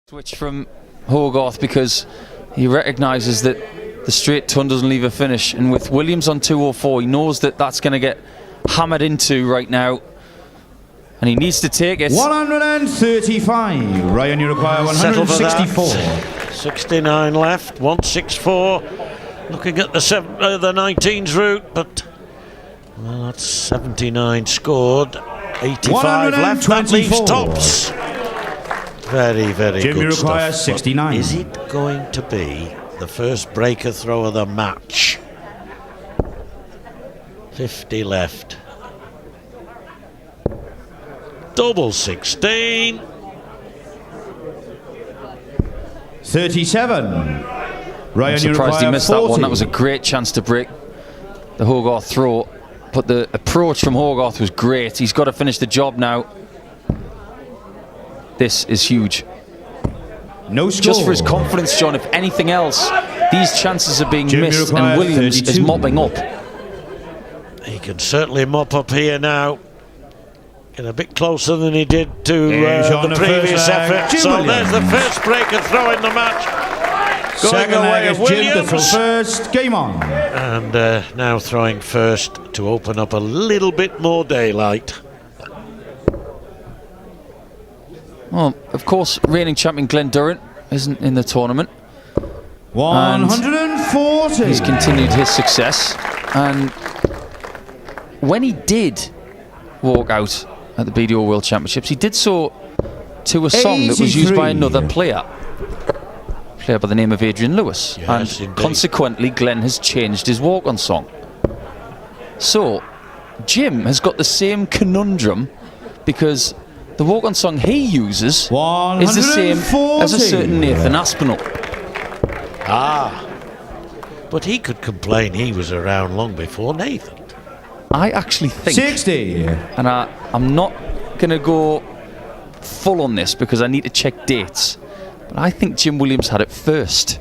Switch from Hogarth because he recognises that the straight ton doesn't leave a finish, and with Williams on 204 he knows that that's going to get hammered into right now and he needs to take it. 135. Ryan, you require 164. 69 left, 164. Looking at the 19's route, but well, that's 79 scored, 85 left. That leaves tops. Very, very Jim, good you require stuff. 69. Is it going to be the first breaker throw of the match? 50 left. Double 16. 37. I'm Ryan, you surprised he require missed 40. that one. That was a great chance to break the Hogarth throw, but the approach from Hogarth was great. He's got to finish the job now. This is huge. No score. Just for his confidence, John, if anything else, these chances are being Jim, missed and Williams 32. is mopping up. He can certainly mop up here now. Get a bit closer than he did to the previous effort. Jim So Williams. there's the first breaker throw in the match. Going Second away leg of is Jim to throw Williams. first. Game on. And now throwing first to open up a little bit more daylight. Well, of course, reigning champion Glenn Durrant isn't in the tournament. 140. He's continued his success, and when he did walk out at the BDO World Championships, he did so to a song that was used by 83. another player by the name of Adrian Lewis. Yes, And indeed. consequently, Glenn has changed his walk-on song. So Jim has got the same conundrum, because the walk-on song he uses is the same as a certain Nathan Aspinall. Ah, but he could complain he was around long before Nathan. I actually think, 60. and I'm not going to go full on this because I need to check dates, but I think Jim Williams had it first.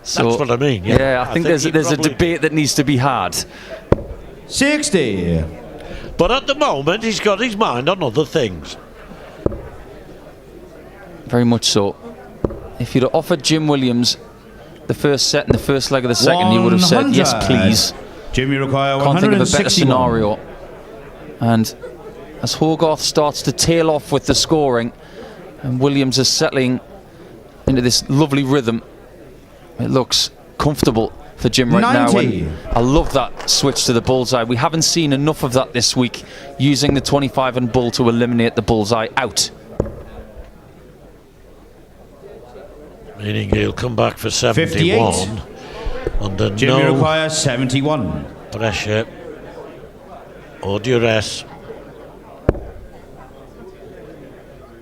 So, That's what I mean. Yeah, I think there's a debate that needs to be had. 60. But at the moment, he's got his mind on other things. Very much so. If you'd have offered Jim Williams the first set and the first leg of the second, he would have said, yes, 100. please. Jim, you require Can't think of a better 161. scenario. And as Hogarth starts to tail off with the scoring, and Williams is settling into this lovely rhythm, it looks comfortable for Jim right 90. now. And I love that switch to the bullseye. We haven't seen enough of that this week, using the 25 and bull to eliminate the bullseye out. Meaning he'll come back for 71 under Jim, you no require 71. pressure or duress.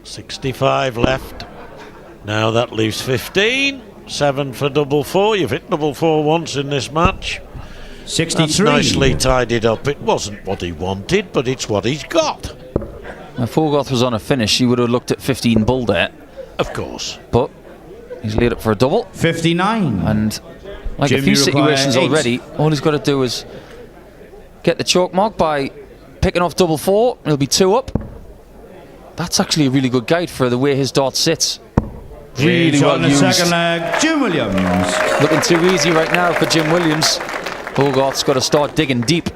65 left. Now that leaves 15. 7 for double four. You've hit double four once in this match. 63. That's nicely tidied up. It wasn't what he wanted, but it's what he's got. If Hogarth was on a finish, he would have looked at 15 bull there, Of course. but he's laid up for a double. 59. And like Jim, a few you require situations 8. already, all he's got to do is get the chalk mark by picking off double four. He'll be 2 up. That's actually a really good guide for the way his dart sits. Really He's well on the used. second leg, Jim Williams. Looking too easy right now for Jim Williams. Hogarth's got to start digging deep.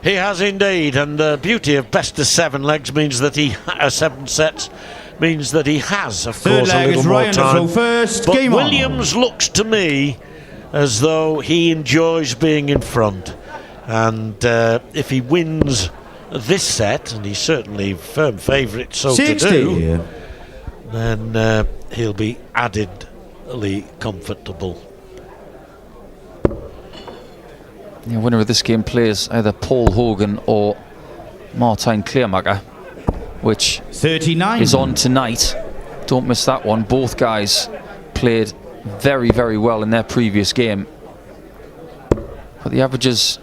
He has indeed, and the beauty of best of 7 legs means that he 7 sets means that he has, of Third course, a leg little is more Ryan to throw time. first. But Game on. Williams looks to me as though he enjoys being in front, and if he wins this set, and he's certainly firm favourite so 60. to do, then he'll be addedly comfortable. The winner of this game plays either Paul Hogan or Martijn Kleermaker, which 39. is on tonight. Don't miss that one. Both guys played very, very well in their previous game, but the averages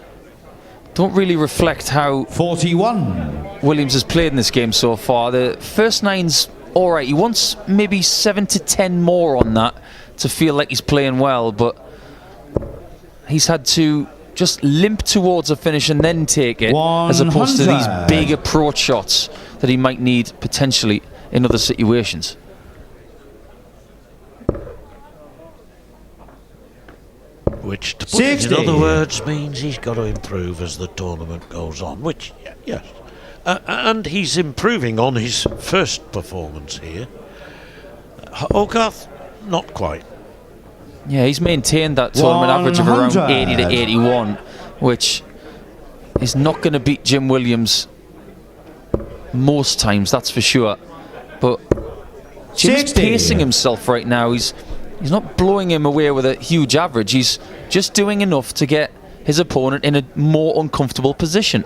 don't really reflect how 41. Williams has played in this game so far. The first 9's alright. He wants maybe 7 to 10 more on that to feel like he's playing well, but he's had to just limp towards a finish and then take it, as opposed to these 100. big approach shots that he might need potentially in other situations. which, to put it in 60. other words, means he's got to improve as the tournament goes on, which, yes. And he's improving on his first performance here. Hogarth, not quite. Yeah, he's maintained that tournament average of around 80 to 81, which is not going to beat Jim Williams most times, that's for sure. But Jim's 60. pacing himself right now. He's not blowing him away with a huge average. He's just doing enough to get his opponent in a more uncomfortable position.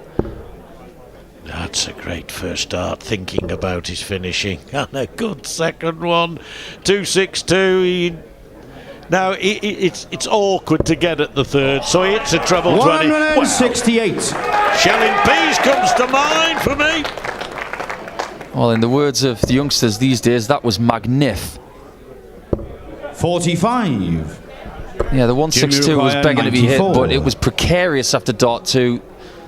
That's a great first start, thinking about his finishing. And a good second one. 2-6-2. Now, it's awkward to get at the third, so he hits a treble 20. 168. Shelling Peas comes to mind for me. Well, in the words of the youngsters these days, that was magnif. 45. Yeah, the 162 was required begging to be hit, 94. but it was precarious after dart 2.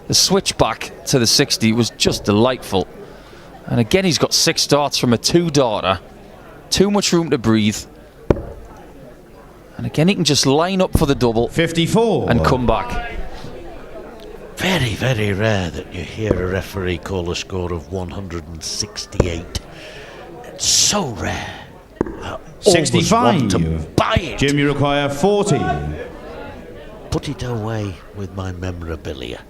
The switch back to the 60 was just delightful. And again, he's got 6 darts from a 2-darter. Too much room to breathe. And again, he can just line up for the double 54. and come back. Very, very rare that you hear a referee call a score of 168. It's so rare. I almost 65. want to buy it. Jim, you require 40. Put it away with my memorabilia.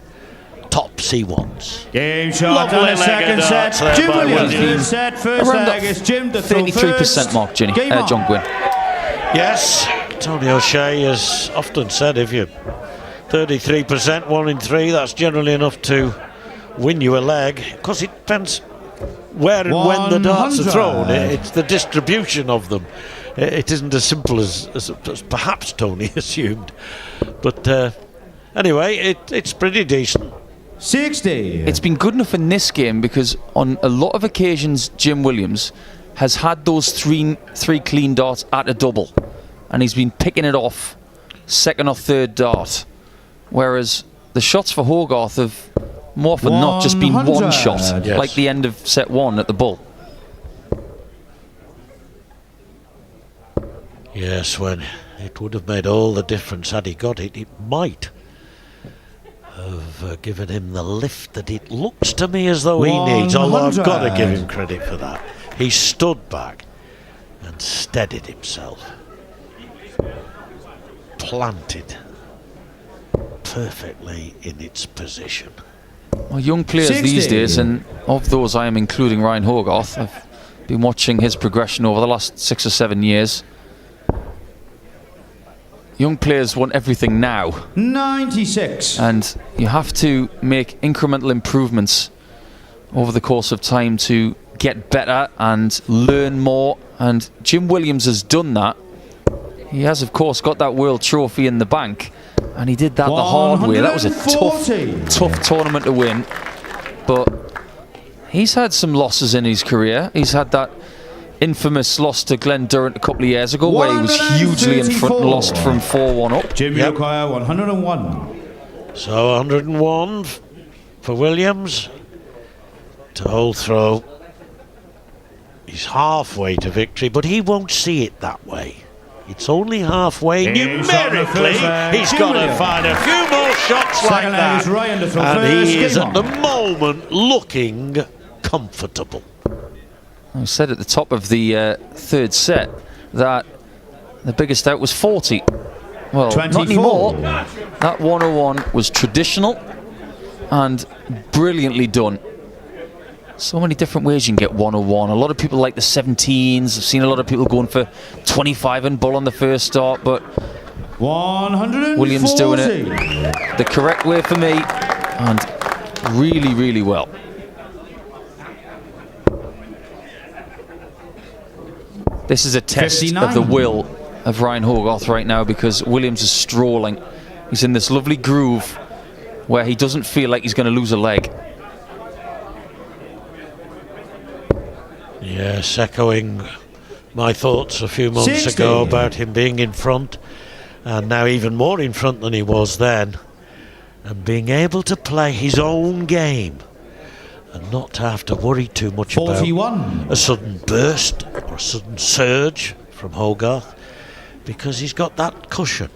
Tops he wants. Game shot Lovely and a second leg of darts set. there Jim by Williams, Williams. third set, first Around leg that is Jim to throw 33% first. mark, Ginny. Game on. John Gwynn. Yes, Tony O'Shea has often said if you're 33%, 1 in 3, that's generally enough to win you a leg. Because it depends where and when the darts are 100. thrown. It's the distribution of them. It isn't as simple as perhaps Tony assumed. But anyway, it's pretty decent. 60. It's been good enough in this game because on a lot of occasions, Jim Williams has had those three clean darts at a double, and he's been picking it off second or third dart. Whereas the shots for Hogarth have more often not just been 100. one shot, Yes. like the end of set 1 at the Bull. Yes, when it would have made all the difference had he got it. It might have given him the lift that it looks to me as though he needs, although I've got to give him credit for that. He stood back and steadied himself. Planted perfectly in its position. Well, young players 60. these days, and of those I am including Ryan Hogarth, I've been watching his progression over the last 6 or 7 years. Young players want everything now, 96. and you have to make incremental improvements over the course of time to get better and learn more, and Jim Williams has done that. He has, of course, got that world trophy in the bank, and he did that the hard way. That was a 140. tough tournament to win, but he's had some losses in his career. He's had that infamous loss to Glenn Durrant a couple of years ago where he was hugely in front and lost from 4-1 up. Jim, you require 101. So 101 for Williams to hold throw. He's halfway to victory, but he won't see it that way. It's only halfway. He's on the Numerically, first leg. he's Jim got to Williams. find a few more shots like Second leg that. is Ryan to throw And first. he is Game at the on. moment looking comfortable. I said at the top of the third set that the biggest out was 40. Well, 24. not anymore. That 101 was traditional and brilliantly done. So many different ways you can get 101. A lot of people like the 17s. I've seen a lot of people going for 25 and bull on the first start, but 140. Williams doing it the correct way for me and really, really well. This is a test 59. of the will of Ryan Hogarth right now because Williams is strolling. He's in this lovely groove where he doesn't feel like he's going to lose a leg. Yes, echoing my thoughts a few months 60. ago about him being in front, and now even more in front than he was then, and being able to play his own game and not to have to worry too much 41. about a sudden burst or a sudden surge from Hogarth, because he's got that cushion.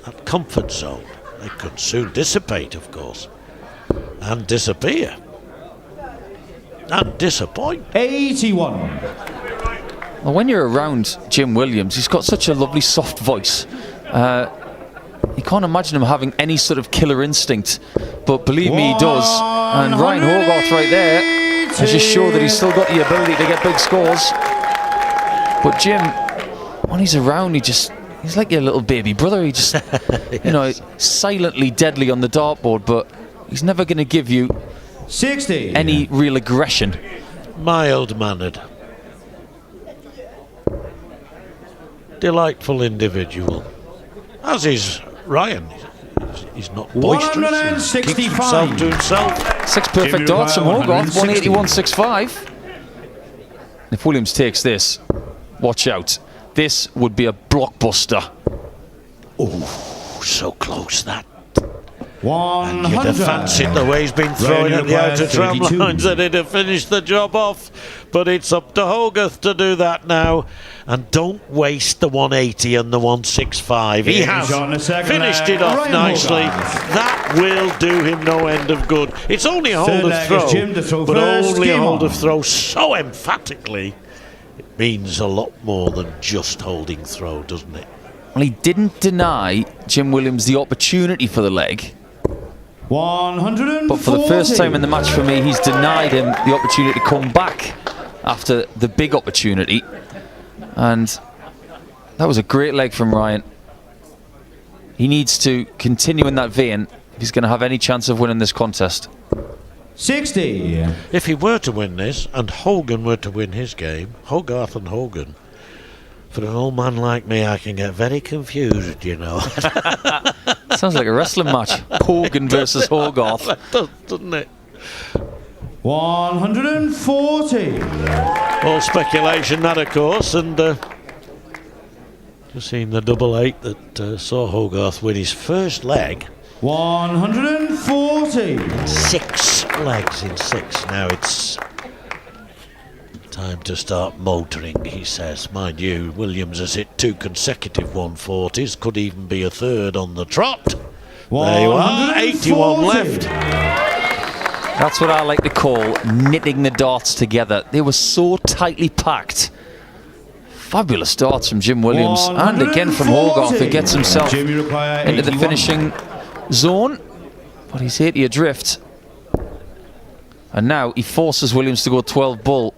that comfort zone. They could soon dissipate, of course, and disappear, and disappoint. 81. Well, when you're around Jim Williams, he's got such a lovely soft voice. You can't imagine him having any sort of killer instinct, but believe me, he does. And Ryan Hogarth right there has just showed that he's still got the ability to get big scores. But Jim, when he's around, he's like your little baby brother. He just, Yes. you know, silently deadly on the dartboard, but he's never going to give you 60. any real aggression. Mild-mannered, delightful individual, as is Ryan. He's not boisterous. He keeps himself to himself. 6 perfect darts from Hogarth, 181.65. If Williams takes this, watch out. This would be a blockbuster. Oh, so close that. 100. You'd have fancied the way he's been throwing at the outer tram lines that it'd have finished the job off. But it's up to Hogarth to do that now. And don't waste the 180 and the 165. He has finished it off nicely. That will do him no end of good. It's only a hold of throw, but only a hold of throw so emphatically. It means a lot more than just holding throw, doesn't it? Well, he didn't deny Jim Williams the opportunity for the leg. 140. But for the first time in the match for me, he's denied him the opportunity to come back after the big opportunity. And that was a great leg from Ryan. He needs to continue in that vein if he's going to have any chance of winning this contest. 60. If he were to win this, and Hogan were to win his game, Hogarth and Hogan, for an old man like me, I can get very confused, you know. Sounds like a wrestling match. Hogan versus Hogarth. Doesn't it? 140. All speculation, that, of course, and just seen the double 8 that saw Hogarth win his first leg. 140. 6 legs in 6. Now it's time to start motoring, he says. Mind you, Williams has hit 2 consecutive 140s, could even be a third on the trot. There you are, 81 left. That's what I like to call knitting the darts together. They were so tightly packed. Fabulous darts from Jim Williams, and again from Hogarth, who gets himself into the finishing zone, but he's 80 adrift. And now he forces Williams to go 12 bull.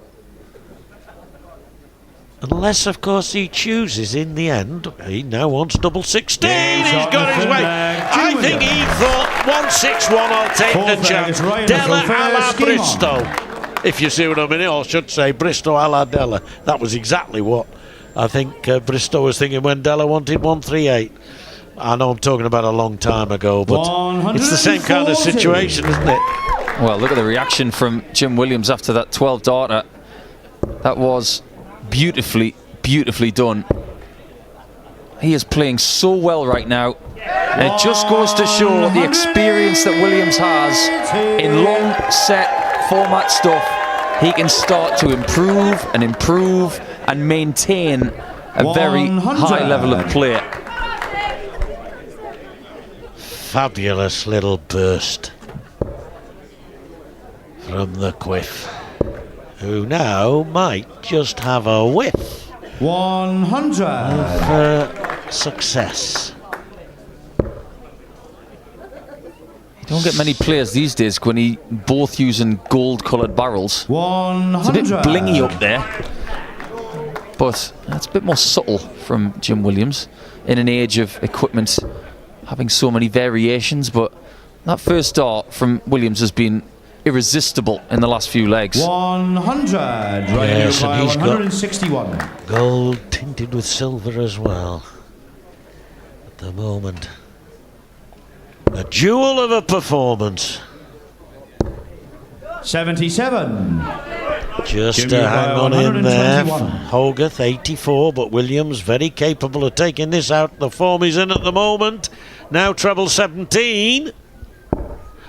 Unless, of course, he chooses in the end. He now wants double 16. He's got his way. I think he thought 161, I'll take the chance. Della a la Bristow, if you see what I mean, or I should say Bristow a la Della. That was exactly what I think Bristow was thinking when Della wanted 138. I know I'm talking about a long time ago, but it's the same kind of situation, isn't it? Well, look at the reaction from Jim Williams after that 12 darter. That was beautifully, beautifully done. He is playing so well right now. And it just goes to show the experience that Williams has in long set format stuff. He can start to improve and maintain a very high level of play. Fabulous little burst from the quiff, who now might just have a whiff 100 of success. You don't get many players these days, Quinny, both using gold-coloured barrels. 100. It's a bit blingy up there, but it's a bit more subtle from Jim Williams in an age of equipment having so many variations. But that first dart from Williams has been irresistible in the last few legs. 100. Yes, and he's 161. got gold tinted with silver as well at the moment. A jewel of a performance. 77. Just to hang on in there. Hogarth 84, but Williams very capable of taking this out. The form he's in at the moment. Now treble 17.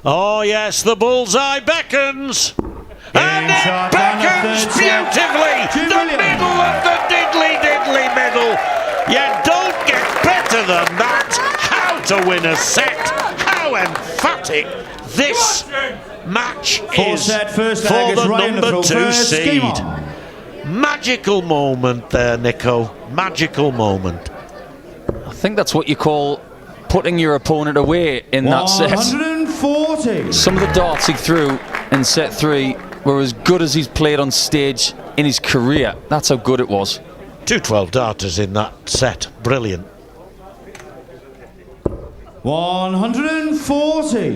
Oh yes, the bullseye beckons. And it beckons beautifully. The middle of the diddly middle. You don't get better than that. How to win a set. How emphatic this match is set, first for leg is the Ryan number 2 first. Game seed. on. Magical moment there, Nico. Magical moment. I think that's what you call putting your opponent away in that set. 140. Some of the darts he threw in set 3 were as good as he's played on stage in his career. That's how good it was. 2 12 darters in that set. Brilliant. 140.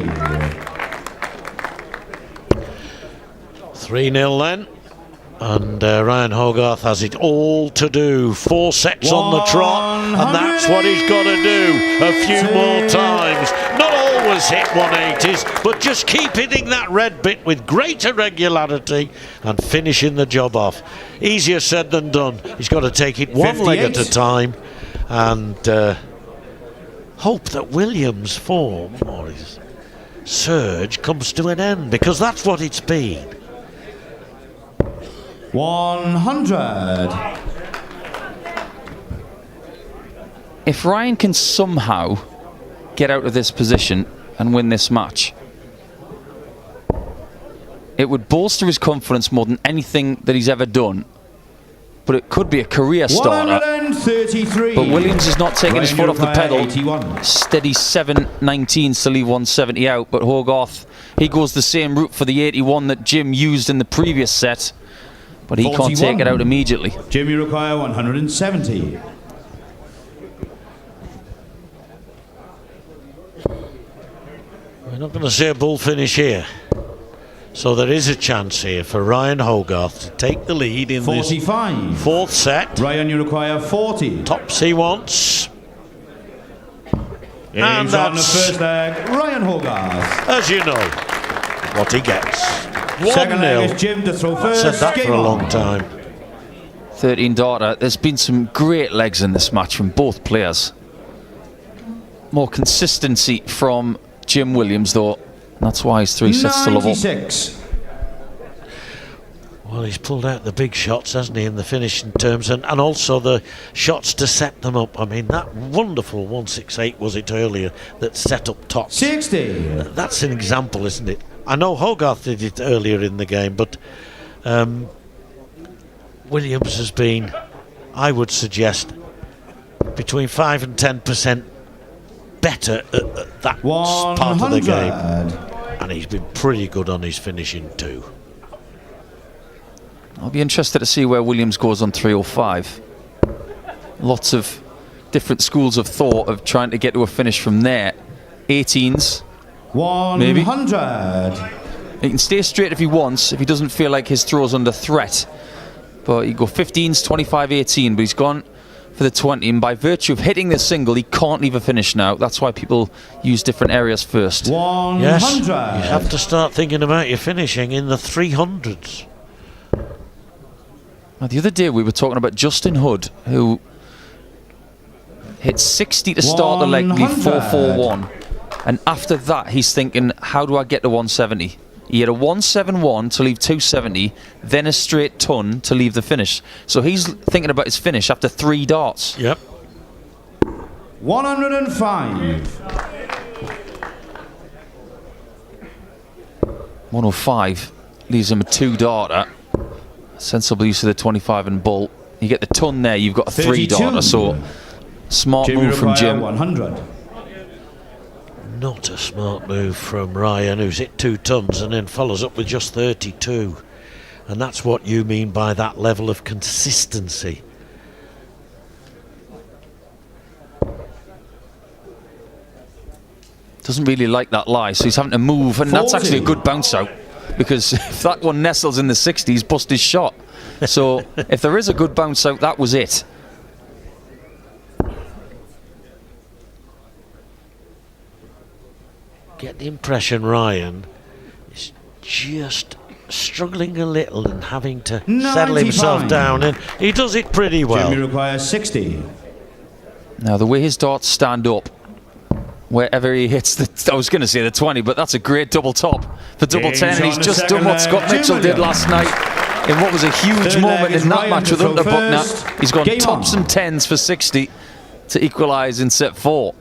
3-0 then. And Ryan Hogarth has it all to do. 4 sets on the trot, and that's what he's got to do a few more times. Not always hit 180s, but just keep hitting that red bit with greater regularity and finishing the job off. Easier said than done. He's got to take it one 58. leg at a time and hope that Williams' form or his surge comes to an end, because that's what it's been. 100. If Ryan can somehow get out of this position and win this match, it would bolster his confidence more than anything that he's ever done. But it could be a career starter. 133. But Williams is not taking his foot off the pedal. 81. Steady 7.19s to leave 170 out. But Hogarth, he goes the same route for the 81 that Jim used in the previous set. But he 41. can't take it out immediately. Jim, you require 170. We're not going to see a bull finish here. So there is a chance here for Ryan Hogarth to take the lead in 45. this 4th set. Ryan, you require 40. Tops he wants. And He's on the that's, first leg, Ryan Hogarth. as you know, what he gets. Second leg 1-0. is Jim to throw first. Said that Game for a on. long time. 13 darter. There's been some great legs in this match from both players. More consistency from Jim Williams, though. That's why he's 3 sets to level. 96. Well, he's pulled out the big shots, hasn't he, in the finishing terms, and also the shots to set them up. I mean, that wonderful 168 was it earlier that set up tops. 60. That's an example, isn't it? I know Hogarth did it earlier in the game, but Williams has been, I would suggest, between 5 and 10% better at that part of the game. And he's been pretty good on his finishing too. I'll be interested to see where Williams goes on 305. Lots of different schools of thought of trying to get to a finish from there. 18s. 100. Maybe. He can stay straight if he wants, if he doesn't feel like his throw's under threat. But he go 15s, 25, 18, but he's gone for the 20, and by virtue of hitting the single, he can't leave a finish now. That's why people use different areas first. 100. Yes, you have to start thinking about your finishing in the 300s. Now, the other day we were talking about Justin Hood, who hit 60 to start the leg, leave 441. And after that, he's thinking, how do I get to 170? He had a 171 to leave 270, then a straight ton to leave the finish. So he's thinking about his finish after 3 darts. Yep. 105. 105 leaves him a 2 darter. Sensible use of the 25 and bull. You get the ton there, you've got a 3 darter. So smart Jim, move from Jim. 100. Not a smart move from Ryan, who's hit 2 tons and then follows up with just 32. And that's what you mean by that level of consistency. Doesn't really like that lie, so he's having to move, and 40. that's actually a good bounce out, because if that one nestles in the 60s, bust his shot. So if there is a good bounce out, that was it. Get the impression Ryan is just struggling a little and having to settle 95. himself down, and he does it pretty well. Jimmy requires 60. Now the way his darts stand up, wherever he hits the, I was going to say the 20, but that's a great double top for double 10, and he's just done what Scott Mitchell did last night in what was a huge moment in that match with Underbuckner. He's gone tops and 10s for 60 to equalise in set 4.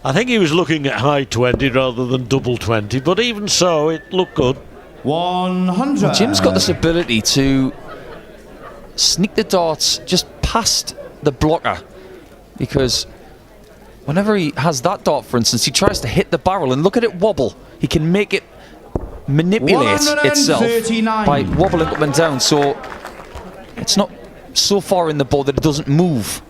I think he was looking at high 20 rather than double 20, but even so, it looked good. 100. Well, Jim's got this ability to sneak the darts just past the blocker, because whenever he has that dart, for instance, he tries to hit the barrel and look at it wobble. He can make it manipulate itself 139. by wobbling up and down, so it's not so far in the ball that it doesn't move.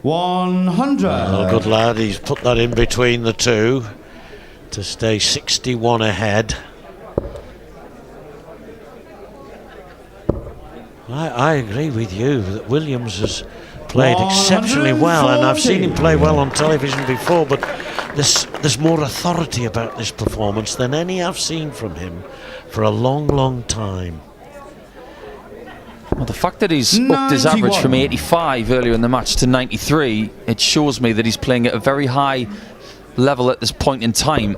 $100. Oh, good lad, he's put that in between the two to stay 61 ahead. I agree with you that Williams has played exceptionally well, and I've seen him play well on television before, but there's more authority about this performance than any I've seen from him for a long, long time. Well, the fact that he's upped his average from 85 earlier in the match to 93, it shows me that he's playing at a very high level at this point in time.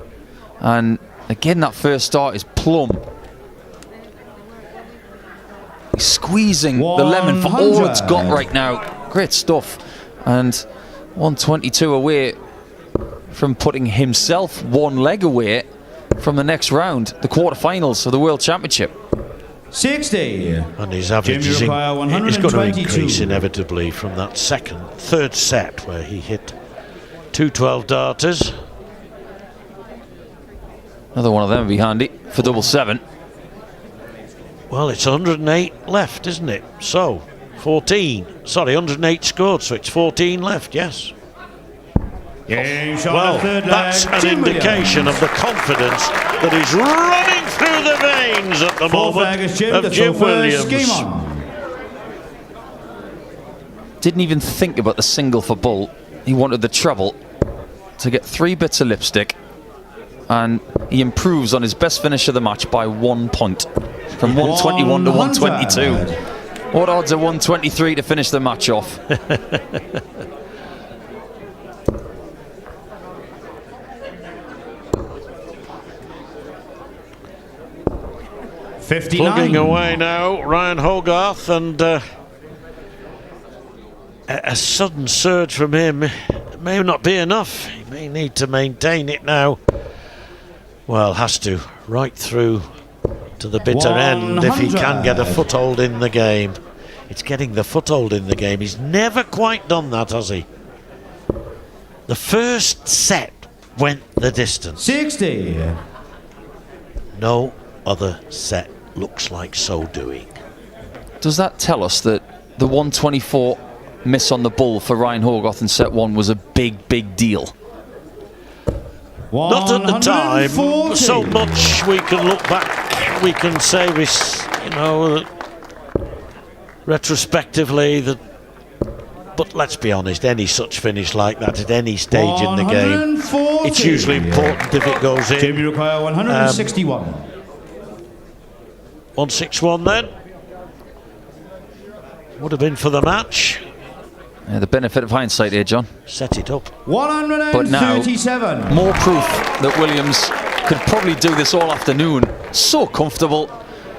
And again, that first start is plumb. He's squeezing the lemon for all it's got right now. Great stuff. And 122 away from putting himself one leg away from the next round, the quarterfinals of the World Championship. 60. And his average is going to increase inevitably from that third set where he hit 212 darters. Another one of them would be handy for double seven. Well, it's 108 left, isn't it? So, 108 scored, so it's 14 left, yes. Well, that's an indication of the confidence that is running through the veins at the moment of Jim Williams. Didn't even think about the single for Bull. He wanted the treble to get 3 bits of lipstick, and he improves on his best finish of the match by 1 point, from 121 to 122. What odds are 123 to finish the match off? 59. Plugging away now, Ryan Hogarth, and a sudden surge from him may not be enough. He may need to maintain it now. Well, has to, right through to the bitter end if he can get a foothold in the game. It's getting the foothold in the game. He's never quite done that, has he? The first set went the distance. 60. No other set looks like so doing. Does that tell us that the 124 miss on the Bull for Ryan Hogarth in set 1 was a big, big deal? Not at the time. So much we can look back, we can say this, retrospectively, that. But let's be honest, any such finish like that at any stage in the game, it's usually important if it goes in. Jamie require 161. 161 then. Would have been for the match. Yeah, the benefit of hindsight here, John. Set it up. 137. But now, more proof that Williams could probably do this all afternoon. So comfortable.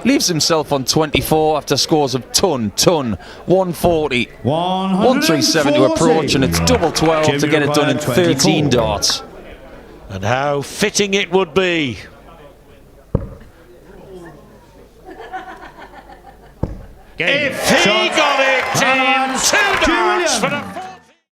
Leaves himself on 24 after scores of ton, 140, 137 to approach, and it's double 12 to get it done in 13 darts. And how fitting it would be. If he got it,